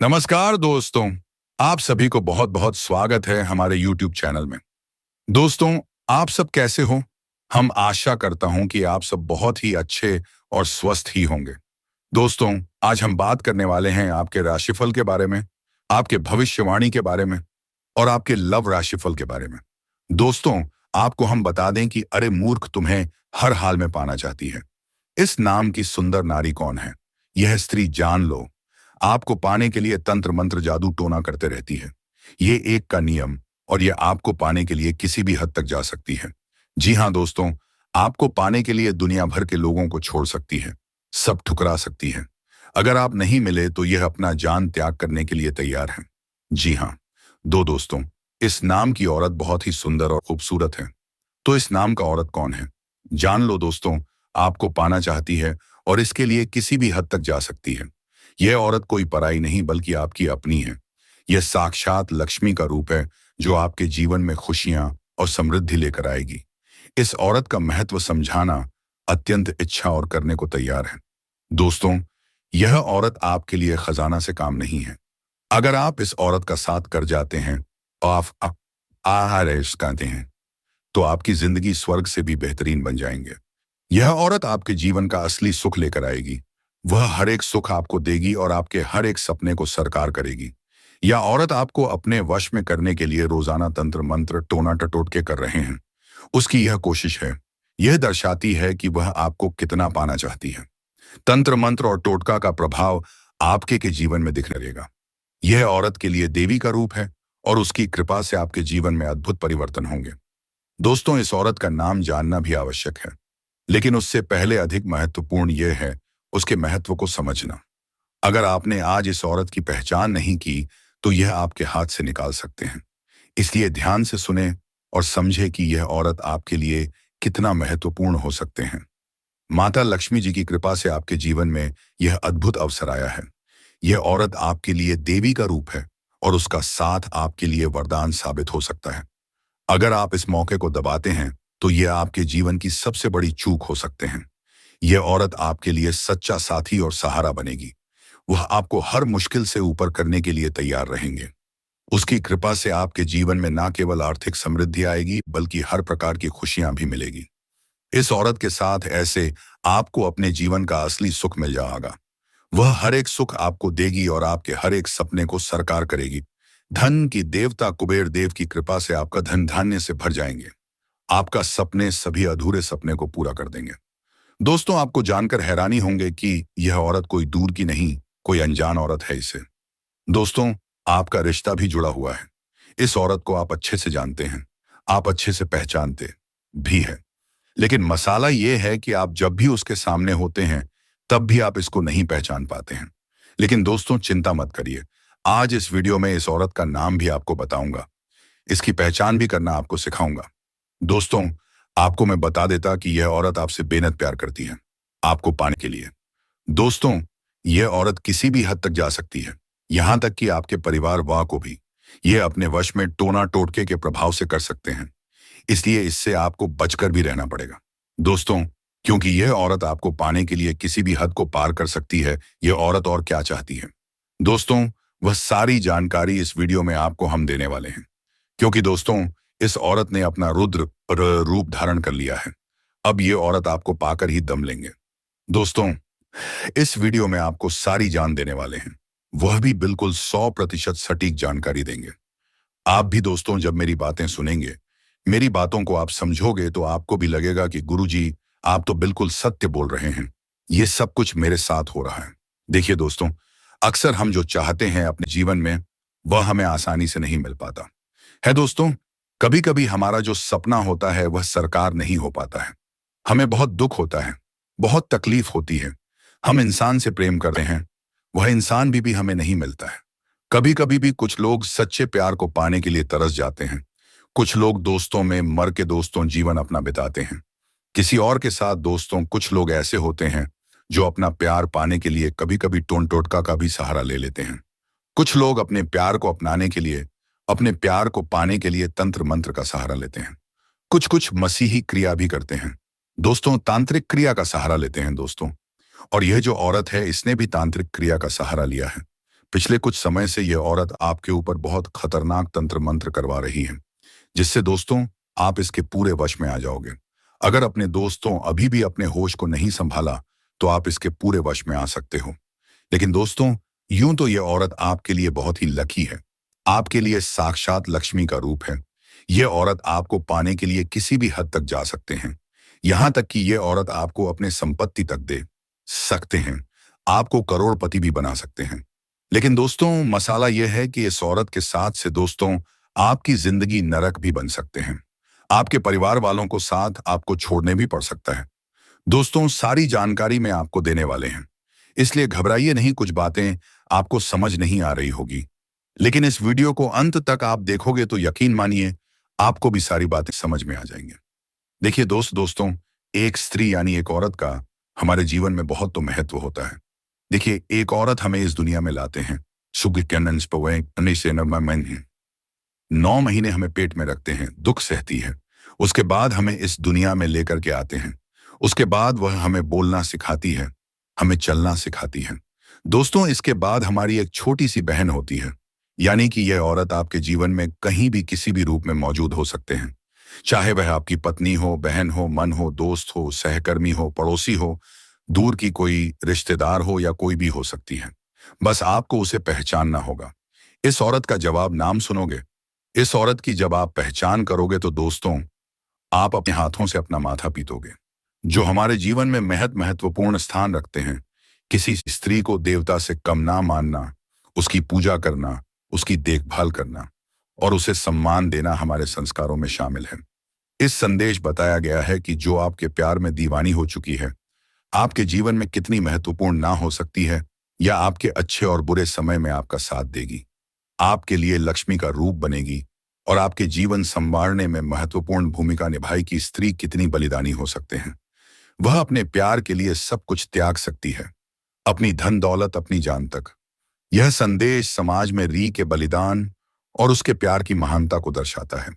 नमस्कार दोस्तों। आप सभी को बहुत बहुत स्वागत है हमारे YouTube चैनल में। दोस्तों, आप सब कैसे हो? हम आशा करता हूं कि आप सब बहुत ही अच्छे और स्वस्थ ही होंगे। दोस्तों, आज हम बात करने वाले हैं आपके राशिफल के बारे में, आपके भविष्यवाणी के बारे में और आपके लव राशिफल के बारे में। दोस्तों, आपको हम बता दें कि अरे मूर्ख तुम्हें हर हाल में पाना चाहती है। इस नाम की सुंदर नारी कौन है? यह स्त्री जान लो, आपको पाने के लिए तंत्र मंत्र जादू टोना करते रहती है। ये एक का नियम और ये आपको पाने के लिए किसी भी हद तक जा सकती है। जी हाँ दोस्तों, आपको पाने के लिए दुनिया भर के लोगों को छोड़ सकती है, सब ठुकरा सकती है। अगर आप नहीं मिले तो यह अपना जान त्याग करने के लिए तैयार है। जी हाँ दोस्तों, इस नाम की औरत बहुत ही सुंदर और खूबसूरत है। तो इस नाम का औरत कौन है? जान लो दोस्तों, आपको पाना चाहती है और इसके लिए किसी भी हद तक जा सकती है। यह औरत कोई पराई नहीं बल्कि आपकी अपनी है। यह साक्षात लक्ष्मी का रूप है जो आपके जीवन में खुशियां और समृद्धि लेकर आएगी। इस औरत का महत्व समझाना अत्यंत इच्छा और करने को तैयार है। दोस्तों, यह औरत आपके लिए खजाना से काम नहीं है। अगर आप इस औरत का साथ कर जाते हैं और आप आहारेश कहते हैं तो आपकी जिंदगी स्वर्ग से भी बेहतरीन बन जाएंगे। यह औरत आपके जीवन का असली सुख लेकर आएगी। वह हर एक सुख आपको देगी और आपके हर एक सपने को साकार करेगी। यह औरत आपको अपने वश में करने के लिए रोजाना तंत्र मंत्र टोना टटोटके कर रहे हैं। उसकी यह कोशिश है। यह दर्शाती है कि वह आपको कितना पाना चाहती है। तंत्र मंत्र और टोटका का प्रभाव आपके के जीवन में दिखने लगेगा। यह औरत के लिए देवी का रूप है और उसकी कृपा से आपके जीवन में अद्भुत परिवर्तन होंगे। दोस्तों, इस औरत का नाम जानना भी आवश्यक है, लेकिन उससे पहले अधिक महत्वपूर्ण यह है उसके महत्व को समझना। अगर आपने आज इस औरत की पहचान नहीं की तो यह आपके हाथ से निकाल सकते हैं। इसलिए ध्यान से सुने और समझे कि यह औरत आपके लिए कितना महत्वपूर्ण हो सकते हैं। माता लक्ष्मी जी की कृपा से आपके जीवन में यह अद्भुत अवसर आया है। यह औरत आपके लिए देवी का रूप है और उसका साथ आपके लिए वरदान साबित हो सकता है। अगर आप इस मौके को दबाते हैं तो यह आपके जीवन की सबसे बड़ी चूक हो सकते हैं। यह औरत आपके लिए सच्चा साथी और सहारा बनेगी। वह आपको हर मुश्किल से ऊपर करने के लिए तैयार रहेंगे। उसकी कृपा से आपके जीवन में न केवल आर्थिक समृद्धि आएगी बल्कि हर प्रकार की खुशियां भी मिलेगी। इस औरत के साथ ऐसे आपको अपने जीवन का असली सुख मिल जाएगा। वह हर एक सुख आपको देगी और आपके हर एक सपने को साकार करेगी। धन की देवता कुबेर देव की कृपा से आपका धन धान्य से भर जाएंगे। आपका सपने सभी अधूरे सपने को पूरा कर देंगे। दोस्तों, आपको जानकर हैरानी होंगे कि यह औरत कोई दूर की नहीं, कोई अनजान औरत है। इसे दोस्तों, आपका रिश्ता भी जुड़ा हुआ है। इस औरत को आप अच्छे से जानते हैं, आप अच्छे से पहचानते भी हैं। लेकिन मसाला यह है कि आप जब भी उसके सामने होते हैं तब भी आप इसको नहीं पहचान पाते हैं। लेकिन दोस्तों, चिंता मत करिए। आज इस वीडियो में इस औरत का नाम भी आपको बताऊंगा, इसकी पहचान भी करना आपको सिखाऊंगा। दोस्तों, आपको मैं बता देता कि यह औरत आपसे बेहद प्यार करती है, आपको पाने के लिए। दोस्तों, यह औरत किसी भी हद तक जा सकती है, यहां तक कि आपके परिवार वाह को भी यह अपने वश में टोना टोटके के प्रभाव से कर सकते हैं। इसलिए इससे आपको बचकर भी रहना पड़ेगा। दोस्तों, क्योंकि यह औरत आपको पाने के लिए किसी भी हद को पार कर सकती है। यह औरत और क्या चाहती है? दोस्तों, वह सारी जानकारी इस वीडियो में आपको हम देने वाले हैं। क्योंकि दोस्तों, इस औरत ने अपना रुद्र रूप धारण कर लिया है। अब ये औरत आपको पाकर ही दम लेंगे। दोस्तों, इस वीडियो में आपको सारी जान देने वाले हैं, वह भी बिल्कुल 100% सटीक जानकारी देंगे। आप भी दोस्तों, जब मेरी बातें सुनेंगे, मेरी बातों को आप समझोगे तो आपको भी लगेगा कि गुरुजी, आप तो बिल्कुल सत्य बोल रहे हैं। ये सब कुछ मेरे साथ हो रहा है। देखिए दोस्तों, अक्सर हम जो चाहते हैं अपने जीवन में वह हमें आसानी से नहीं मिल पाता है। दोस्तों, कभी कभी हमारा जो सपना होता है वह साकार नहीं हो पाता है। हमें बहुत दुख होता है, बहुत तकलीफ होती है। हम इंसान से प्रेम करते हैं, वह इंसान भी हमें नहीं मिलता है। कभी कभी भी कुछ लोग सच्चे प्यार को पाने के लिए तरस जाते हैं। कुछ लोग दोस्तों में मर के दोस्तों जीवन अपना बिताते हैं। किसी और के साथ दोस्तों, कुछ लोग ऐसे होते हैं जो अपना प्यार पाने के लिए कभी कभी टोन टोटका का भी सहारा ले लेते हैं। कुछ लोग अपने प्यार को अपनाने के लिए, अपने प्यार को पाने के लिए तंत्र मंत्र का सहारा लेते हैं। कुछ कुछ मसीही क्रिया भी करते हैं। दोस्तों, तांत्रिक क्रिया का सहारा लेते हैं दोस्तों। और यह जो औरत है, इसने भी तांत्रिक क्रिया का सहारा लिया है। पिछले कुछ समय से यह औरत आपके ऊपर बहुत खतरनाक तंत्र मंत्र करवा रही है, जिससे दोस्तों आप इसके पूरे वश में आ जाओगे। अगर अपने दोस्तों अभी भी अपने होश को नहीं संभाला, तो आप इसके पूरे वश में आ सकते हो। लेकिन दोस्तों, यूं तो यह औरत आपके लिए बहुत ही लकी है। आपके लिए साक्षात लक्ष्मी का रूप है। यह औरत आपको पाने के लिए किसी भी हद तक जा सकते हैं। यहां तक कि यह औरत आपको अपने संपत्ति तक दे सकते हैं। आपको करोड़पति भी बना सकते हैं। लेकिन दोस्तों, मसाला यह है कि इस औरत के साथ से दोस्तों आपकी जिंदगी नरक भी बन सकते हैं। आपके परिवार वालों को साथ आपको छोड़ने भी पड़ सकता है। दोस्तों, सारी जानकारी मैं आपको देने वाले हैं, इसलिए घबराइए नहीं। कुछ बातें आपको समझ नहीं आ रही होगी, लेकिन इस वीडियो को अंत तक आप देखोगे तो यकीन मानिए आपको भी सारी बातें समझ में आ जाएंगी। देखिए दोस्तों, एक स्त्री यानी एक औरत का हमारे जीवन में बहुत तो महत्व होता है। देखिए, एक औरत हमें इस दुनिया में लाते हैं। 9 महीने हमें पेट में रखते हैं, दुख सहती है। उसके बाद हमें इस दुनिया में लेकर के आते हैं। उसके बाद वह हमें बोलना सिखाती है, हमें चलना सिखाती है। दोस्तों, इसके बाद हमारी एक छोटी सी बहन होती है। यानी कि यह औरत आपके जीवन में कहीं भी किसी भी रूप में मौजूद हो सकते हैं। चाहे वह आपकी पत्नी हो, बहन हो, मन हो, दोस्त हो, सहकर्मी हो, पड़ोसी हो, दूर की कोई रिश्तेदार हो या कोई भी हो सकती है। बस आपको उसे पहचानना होगा। इस औरत का जवाब नाम सुनोगे। इस औरत की जब आप पहचान करोगे तो दोस्तों आप अपने हाथों से अपना माथा पीटोगे। जो हमारे जीवन में महत्वपूर्ण स्थान रखते हैं, किसी स्त्री को देवता से कम ना मानना, उसकी पूजा करना, उसकी देखभाल करना और उसे सम्मान देना हमारे संस्कारों में शामिल है। इस संदेश बताया गया है कि जो आपके प्यार में दीवानी हो चुकी है, आपके जीवन में कितनी महत्वपूर्ण ना हो सकती है, या आपके अच्छे और बुरे समय में आपका साथ देगी, आपके लिए लक्ष्मी का रूप बनेगी और आपके जीवन संवारने में महत्वपूर्ण भूमिका निभाएगी। स्त्री कितनी बलिदानी हो सकते हैं। वह अपने प्यार के लिए सब कुछ त्याग सकती है, अपनी धन दौलत, अपनी जान तक। यह संदेश समाज में री के बलिदान और उसके प्यार की महानता को दर्शाता है।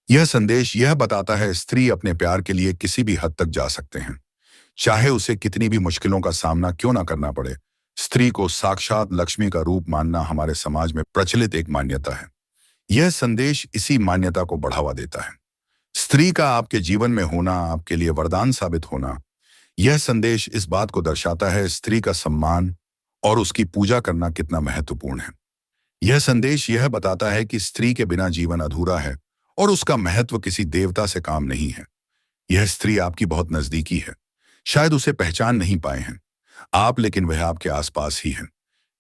यह संदेश यह बताता है स्त्री अपने प्यार के लिए किसी भी हद तक जा सकते हैं, चाहे उसे कितनी भी मुश्किलों का सामना क्यों ना करना पड़े। स्त्री को साक्षात लक्ष्मी का रूप मानना हमारे समाज में प्रचलित एक मान्यता है। यह संदेश इसी मान्यता को बढ़ावा देता है। स्त्री का आपके जीवन में होना, आपके लिए वरदान साबित होना। यह संदेश इस बात को दर्शाता है स्त्री का सम्मान और उसकी पूजा करना कितना महत्वपूर्ण है। यह संदेश यह बताता है कि स्त्री के बिना जीवन अधूरा है और उसका महत्व किसी देवता से काम नहीं है। यह स्त्री आपकी बहुत नजदीकी है। शायद उसे पहचान नहीं पाए हैं आप, लेकिन वह आपके आसपास ही है।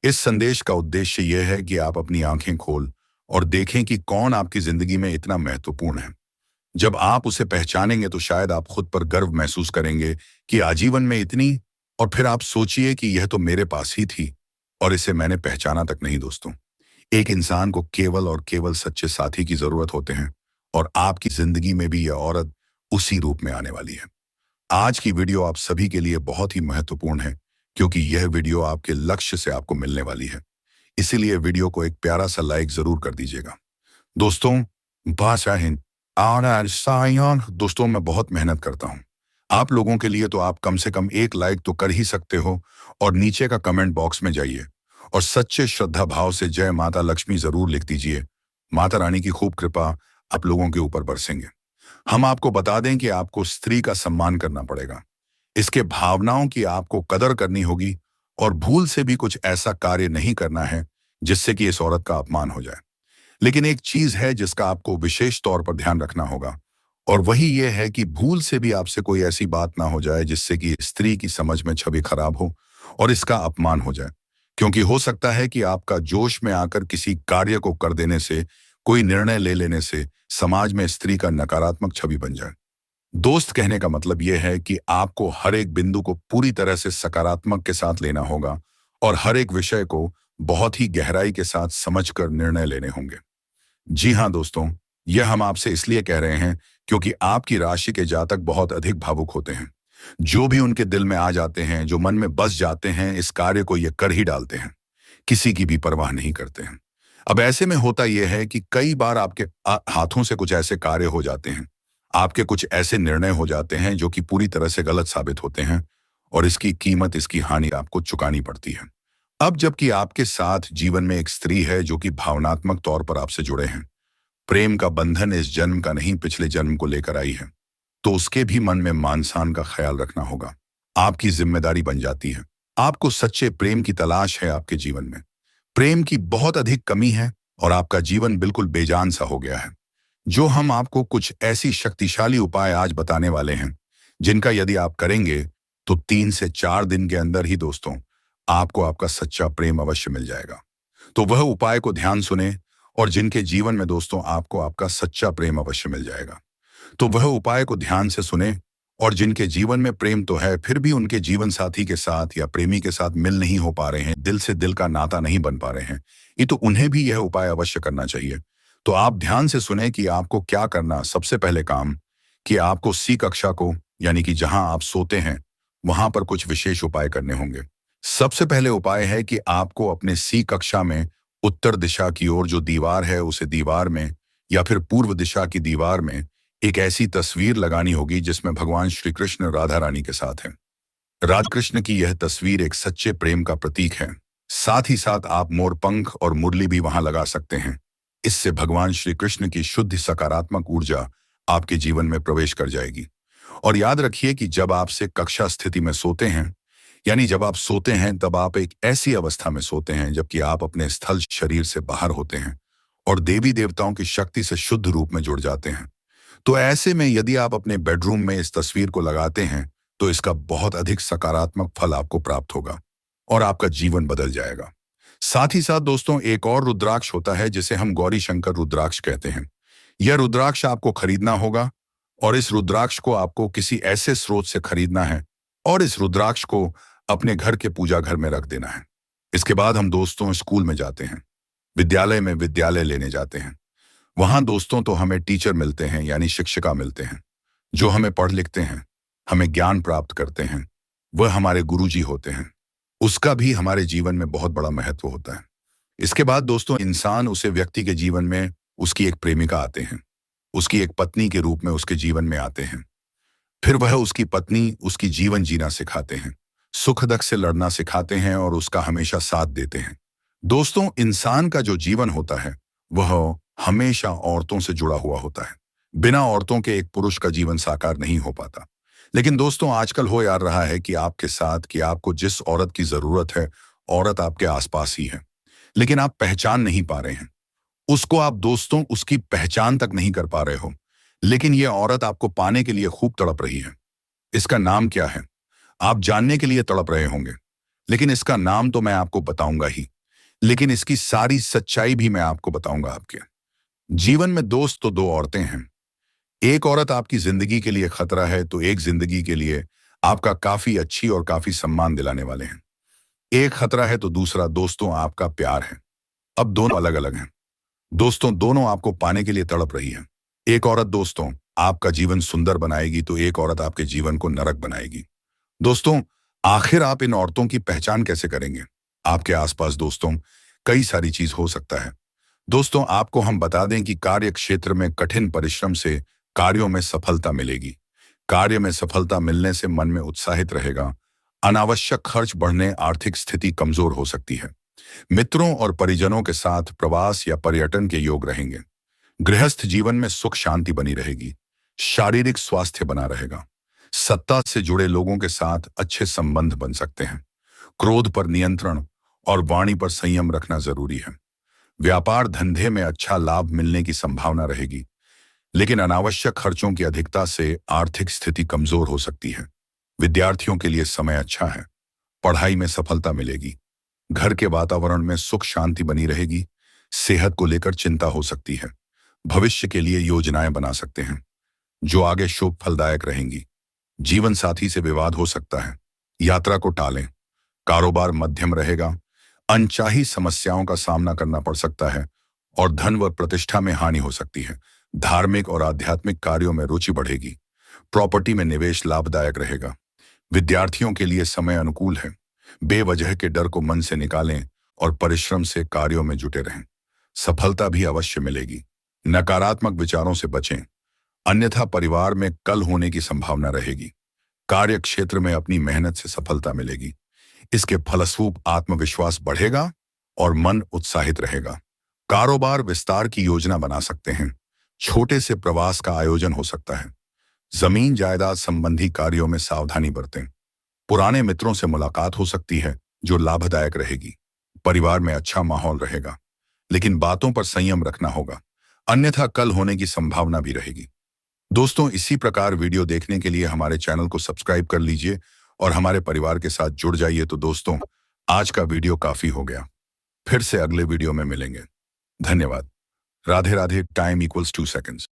इस संदेश का उद्देश्य यह है कि आप अपनी आंखें खोल और देखें कि कौन आपकी जिंदगी में इतना महत्वपूर्ण है। जब आप उसे पहचानेंगे तो शायद आप खुद पर गर्व महसूस करेंगे कि आजीवन में इतनी, और फिर आप सोचिए कि यह तो मेरे पास ही थी और इसे मैंने पहचाना तक नहीं। दोस्तों, एक इंसान को केवल और केवल सच्चे साथी की जरूरत होते हैं, और आपकी जिंदगी में भी यह औरत उसी रूप में आने वाली है। आज की वीडियो आप सभी के लिए बहुत ही महत्वपूर्ण है, क्योंकि यह वीडियो आपके लक्ष्य से आपको मिलने वाली है। इसीलिए वीडियो को एक प्यारा सा लाइक जरूर कर दीजिएगा। दोस्तों, दोस्तों मैं बहुत मेहनत करता हूं आप लोगों के लिए, तो आप कम से कम एक लाइक तो कर ही सकते हो, और नीचे का कमेंट बॉक्स में जाइए और सच्चे श्रद्धा भाव से जय माता लक्ष्मी जरूर लिख दीजिए। माता रानी की खूब कृपा आप लोगों के ऊपर बरसेंगे। हम आपको बता दें कि आपको स्त्री का सम्मान करना पड़ेगा, इसके भावनाओं की आपको कदर करनी होगी, और भूल से भी कुछ ऐसा कार्य नहीं करना है जिससे कि इस औरत का अपमान हो जाए। लेकिन एक चीज है जिसका आपको विशेष तौर पर ध्यान रखना होगा, और वही ये है कि भूल से भी आपसे कोई ऐसी बात ना हो जाए जिससे कि स्त्री की समझ में छवि खराब हो और इसका अपमान हो जाए। क्योंकि हो सकता है कि आपका जोश में आकर किसी कार्य को कर देने से, कोई निर्णय ले लेने से समाज में स्त्री का नकारात्मक छवि बन जाए। दोस्त कहने का मतलब यह है कि आपको हर एक बिंदु को पूरी तरह से सकारात्मक के साथ लेना होगा, और हर एक विषय को बहुत ही गहराई के साथ समझकर निर्णय लेने होंगे। जी हाँ दोस्तों, यह हम आपसे इसलिए कह रहे हैं क्योंकि आपकी राशि के जातक बहुत अधिक भावुक होते हैं। जो भी उनके दिल में आ जाते हैं, जो मन में बस जाते हैं, इस कार्य को ये कर ही डालते हैं, किसी की भी परवाह नहीं करते हैं। अब ऐसे में होता यह है कि कई बार आपके हाथों से कुछ ऐसे कार्य हो जाते हैं, आपके कुछ ऐसे निर्णय हो जाते हैं जो कि पूरी तरह से गलत साबित होते हैं, और इसकी कीमत, इसकी हानि आपको चुकानी पड़ती है। अब जबकि आपके साथ जीवन में एक स्त्री है जो कि भावनात्मक तौर पर आपसे जुड़े हैं, प्रेम का बंधन इस जन्म का नहीं पिछले जन्म को लेकर आई है, तो उसके भी मन में मान सम्मान का ख्याल रखना होगा। आपकी जिम्मेदारी बन जाती है। आपको सच्चे प्रेम की तलाश है। आपके जीवन में प्रेम की बहुत अधिक कमी है और आपका जीवन बिल्कुल बेजान सा हो गया है। जो हम आपको कुछ ऐसी शक्तिशाली उपाय आज बताने वाले हैं, जिनका यदि आप करेंगे तो 3 से 4 दिन के अंदर ही दोस्तों आपको आपका सच्चा प्रेम अवश्य मिल जाएगा। तो वह उपाय को ध्यान सुने और जिनके जीवन में दोस्तों आपको आपका सच्चा प्रेम अवश्य मिल जाएगा, तो वह उपाय को ध्यान से सुने। और जिनके जीवन में प्रेम तो है, फिर भी उनके जीवन साथी के साथ या प्रेमी के साथ मिल नहीं हो पा रहे हैं, दिल से दिल का नाता नहीं बन पा रहे हैं, ये तो उन्हें भी यह उपाय अवश्य करना चाहिए। तो आप ध्यान से सुने कि आपको क्या करना। सबसे पहले काम कि आपको सी कक्षा को, यानी कि जहां आप सोते हैं, वहां पर कुछ विशेष उपाय करने होंगे। सबसे पहले उपाय है कि आपको अपने सी कक्षा में उत्तर दिशा की ओर जो दीवार है, उसे दीवार में या फिर पूर्व दिशा की दीवार में एक ऐसी तस्वीर लगानी होगी जिसमें भगवान श्री कृष्ण राधा रानी के साथ हैं। राधा कृष्ण की यह तस्वीर एक सच्चे प्रेम का प्रतीक है। साथ ही साथ आप मोरपंख और मुरली भी वहां लगा सकते हैं। इससे भगवान श्री कृष्ण की शुद्ध सकारात्मक ऊर्जा आपके जीवन में प्रवेश कर जाएगी। और याद रखिए कि जब आपसे कक्षा स्थिति में सोते हैं, यानी जब आप सोते हैं, तब आप एक ऐसी अवस्था में सोते हैं जबकि आप अपने स्थल शरीर से बाहर होते हैं और देवी देवताओं की शक्ति से शुद्ध रूप में जुड़ जाते हैं। तो ऐसे में यदि आप अपने बेडरूम में इस तस्वीर को लगाते हैं, तो इसका बहुत अधिक सकारात्मक फल आपको प्राप्त होगा और आपका जीवन बदल जाएगा। साथ ही साथ दोस्तों एक और रुद्राक्ष होता है जिसे हम गौरी शंकर रुद्राक्ष कहते हैं। यह रुद्राक्ष आपको खरीदना होगा और इस रुद्राक्ष को आपको किसी ऐसे स्रोत से खरीदना है और इस रुद्राक्ष को अपने घर के पूजा घर में रख देना है। इसके बाद हम दोस्तों स्कूल में जाते हैं, विद्यालय में विद्यालय लेने जाते हैं। वहां दोस्तों तो हमें टीचर मिलते हैं, यानी शिक्षिका मिलते हैं, जो हमें पढ़ लिखते हैं, हमें ज्ञान प्राप्त करते हैं। वह हमारे गुरुजी होते हैं। उसका भी हमारे जीवन में बहुत बड़ा महत्व होता है। इसके बाद दोस्तों इंसान उसे व्यक्ति के जीवन में उसकी एक प्रेमिका आते हैं, उसकी एक पत्नी के रूप में उसके जीवन में आते हैं। फिर वह उसकी पत्नी उसकी जीवन जीना सिखाते हैं, सुख दुख से लड़ना सिखाते हैं और उसका हमेशा साथ देते हैं। दोस्तों इंसान का जो जीवन होता है वह हमेशा औरतों से जुड़ा हुआ होता है। बिना औरतों के एक पुरुष का जीवन साकार नहीं हो पाता। लेकिन दोस्तों आजकल हो यार रहा है कि आपके साथ कि आपको जिस औरत की जरूरत है, औरत आपके आसपास ही है, लेकिन आप पहचान नहीं पा रहे हैं उसको। आप दोस्तों उसकी पहचान तक नहीं कर पा रहे हो, लेकिन यह औरत आपको पाने के लिए खूब तड़प रही है। इसका नाम क्या है आप जानने के लिए तड़प रहे होंगे, लेकिन इसका नाम तो मैं आपको बताऊंगा ही, लेकिन इसकी सारी सच्चाई भी मैं आपको बताऊंगा। आपके जीवन में दोस्त तो दो औरतें हैं। एक औरत आपकी जिंदगी के लिए खतरा है, तो एक जिंदगी के लिए आपका काफी अच्छी और काफी सम्मान दिलाने वाले हैं। एक खतरा है तो दूसरा दोस्तों आपका प्यार है। अब दोनों अलग अलग हैं। दोस्तों दोनों आपको पाने के लिए तड़प रही है। एक औरत दोस्तों आपका जीवन सुंदर बनाएगी, तो एक औरत आपके जीवन को नरक बनाएगी। दोस्तों आखिर आप इन औरतों की पहचान कैसे करेंगे? आपके आसपास दोस्तों कई सारी चीज हो सकता है। दोस्तों आपको हम बता दें कि कार्य क्षेत्र में कठिन परिश्रम से कार्यों में सफलता मिलेगी। कार्य में सफलता मिलने से मन में उत्साहित रहेगा। अनावश्यक खर्च बढ़ने, आर्थिक स्थिति कमजोर हो सकती है। मित्रों और परिजनों के साथ प्रवास या पर्यटन के योग रहेंगे। गृहस्थ जीवन में सुख शांति बनी रहेगी। शारीरिक स्वास्थ्य बना रहेगा। सत्ता से जुड़े लोगों के साथ अच्छे संबंध बन सकते हैं। क्रोध पर नियंत्रण और वाणी पर संयम रखना जरूरी है। व्यापार धंधे में अच्छा लाभ मिलने की संभावना रहेगी, लेकिन अनावश्यक खर्चों की अधिकता से आर्थिक स्थिति कमजोर हो सकती है। विद्यार्थियों के लिए समय अच्छा है। पढ़ाई में सफलता मिलेगी। घर के वातावरण में सुख शांति बनी रहेगी। सेहत को लेकर चिंता हो सकती है। भविष्य के लिए योजनाएं बना सकते हैं जो आगे शुभ फलदायक रहेंगी। जीवन साथी से विवाद हो सकता है। यात्रा को टालें। कारोबार मध्यम रहेगा। अनचाही समस्याओं का सामना करना पड़ सकता है और धन व प्रतिष्ठा में हानि हो सकती है। धार्मिक और आध्यात्मिक कार्यों में रुचि बढ़ेगी। प्रॉपर्टी में निवेश लाभदायक रहेगा। विद्यार्थियों के लिए समय अनुकूल है। बेवजह के डर को मन से निकालें और परिश्रम से कार्यों में जुटे रहें। सफलता भी अवश्य मिलेगी। नकारात्मक विचारों से बचें, अन्यथा परिवार में कल होने की संभावना रहेगी। कार्य क्षेत्र में अपनी मेहनत से सफलता मिलेगी। इसके फलस्वरूप आत्मविश्वास बढ़ेगा और मन उत्साहित रहेगा। कारोबार विस्तार की योजना बना सकते हैं। छोटे से प्रवास का आयोजन हो सकता है। जमीन जायदाद संबंधी कार्यों में सावधानी बरतें। पुराने मित्रों से मुलाकात हो सकती है जो लाभदायक रहेगी। परिवार में अच्छा माहौल रहेगा, लेकिन बातों पर संयम रखना होगा, अन्यथा कल होने की संभावना भी रहेगी। दोस्तों, इसी प्रकार वीडियो देखने के लिए हमारे चैनल को सब्सक्राइब कर लीजिए और हमारे परिवार के साथ जुड़ जाइए। तो दोस्तों, आज का वीडियो काफी हो गया। फिर से अगले वीडियो में मिलेंगे। धन्यवाद। Radhe Radhe. Time equals 2 seconds।